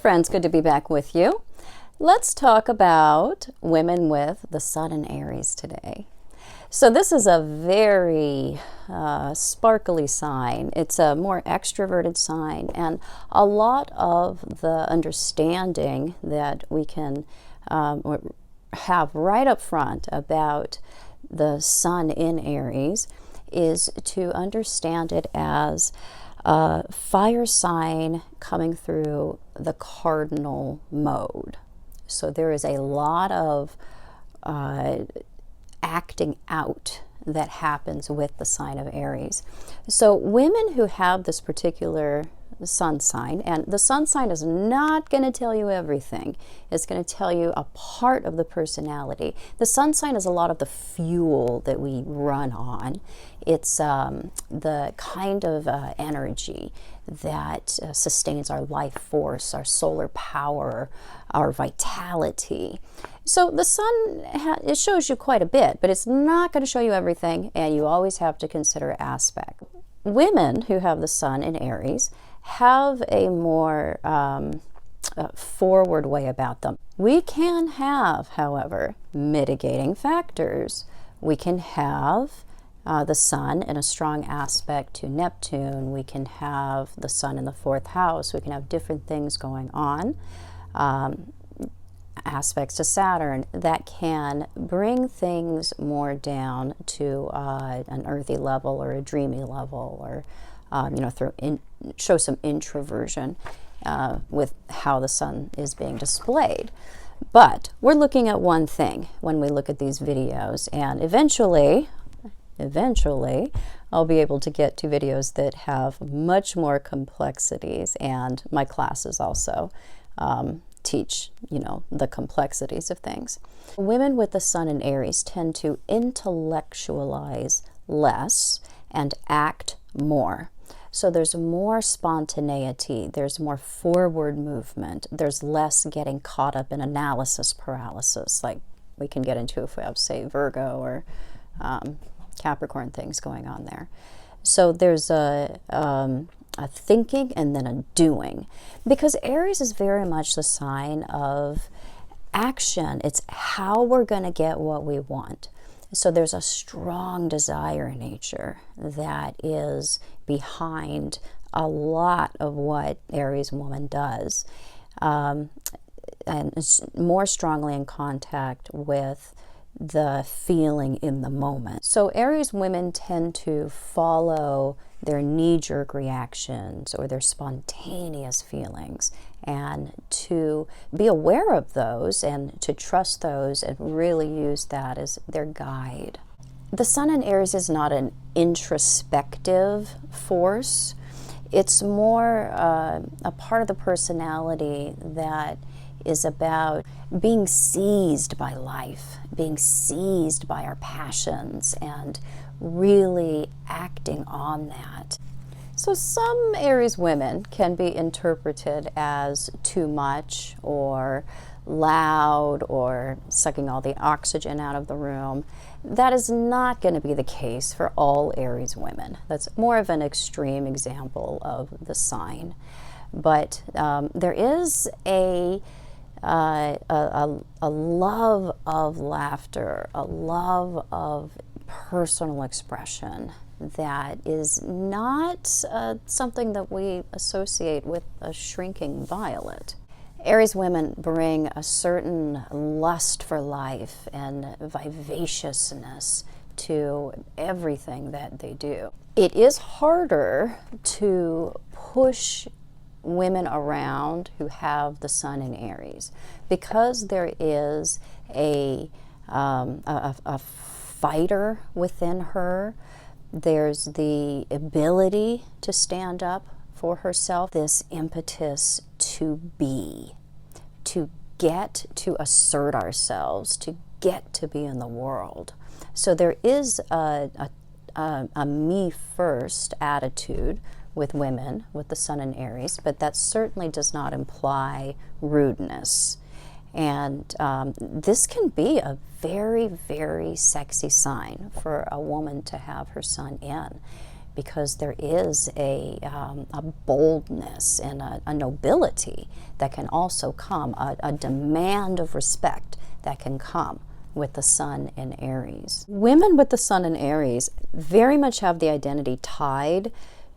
friends, good to be back with you. Let's talk about women with the sun in Aries today. So this is a very sparkly sign. It's a more extroverted sign, and a lot of the understanding that we can have right up front about the sun in Aries is to understand it as a fire sign coming through the cardinal mode. So there is a lot of acting out that happens with the sign of Aries. So women who have this particular sun sign, and the sun sign is not going to tell you everything. It's going to tell you a part of the personality. The sun sign is a lot of the fuel that we run on. It's the kind of energy that sustains our life force, our solar power, our vitality. So the sun, it shows you quite a bit, but it's not going to show you everything, and you always have to consider aspect. Women who have the sun in Aries have a more forward way about them. We can have, however, mitigating factors. We can have the sun in a strong aspect to Neptune. We can have the sun in the fourth house. We can have different things going on. Aspects to Saturn that can bring things more down to an earthy level or a dreamy level, or show some introversion with how the sun is being displayed. But we're looking at one thing when we look at these videos, and eventually I'll be able to get to videos that have much more complexities, and my classes also teach, the complexities of things. Women with the sun in Aries tend to intellectualize less and act more. So there's more spontaneity, there's more forward movement, there's less getting caught up in analysis paralysis, like we can get into if we have, say, Virgo or Capricorn things going on there. So there's a thinking and then a doing, because Aries is very much the sign of action. It's how we're going to get what we want. So there's a strong desire in nature that is behind a lot of what Aries woman does, and is more strongly in contact with the feeling in the moment. So Aries women tend to follow their knee-jerk reactions or their spontaneous feelings, and to be aware of those and to trust those and really use that as their guide. The sun in Aries is not an introspective force. It's more a part of the personality that is about being seized by life, being seized by our passions, and really acting on that. So some Aries women can be interpreted as too much or loud or sucking all the oxygen out of the room. That is not going to be the case for all Aries women. That's more of an extreme example of the sign. But there is a love of laughter, a love of personal expression that is not something that we associate with a shrinking violet. Aries women bring a certain lust for life and vivaciousness to everything that they do. It is harder to push women around who have the sun in Aries, because there is a fighter within her. There's the ability to stand up for herself, this impetus to be, to get to assert ourselves, to get to be in the world. So there is a me first attitude with women with the sun in Aries, but that certainly does not imply rudeness. And this can be a very, very sexy sign for a woman to have her sun in, because there is a boldness and a nobility that can also come, a demand of respect that can come with the sun in Aries. Women with the sun in Aries very much have the identity tied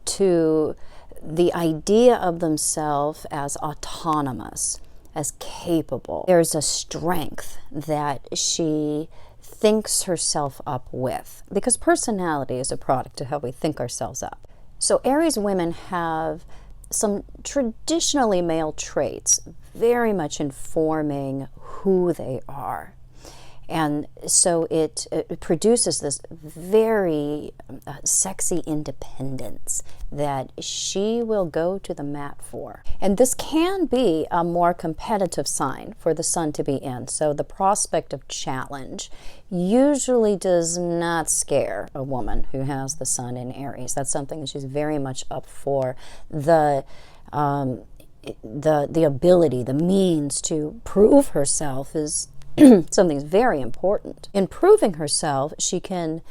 to the idea of themselves as autonomous, as capable. There's a strength that she thinks herself up with, because personality is a product of how we think ourselves up. So Aries women have some traditionally male traits very much informing who they are. And so it produces this very sexy independence that she will go to the mat for. And this can be a more competitive sign for the sun to be in. So the prospect of challenge usually does not scare a woman who has the sun in Aries. That's something that she's very much up for. The ability, the means to prove herself is something is very important. In proving herself, she can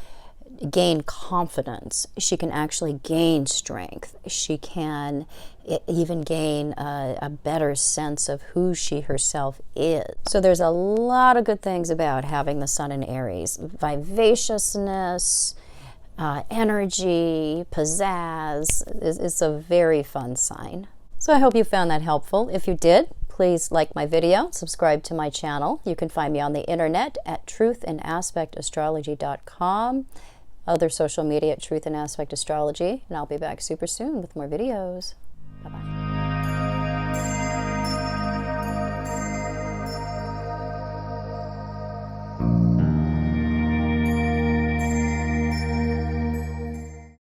gain confidence. She can actually gain strength. She can even gain a better sense of who she herself is. So there's a lot of good things about having the sun in Aries. Vivaciousness, energy, pizzazz. It's a very fun sign. So I hope you found that helpful. If you did, please like my video, subscribe to my channel. You can find me on the internet at truthandaspectastrology.com, other social media at Truth and Aspect Astrology, and I'll be back super soon with more videos. Bye-bye.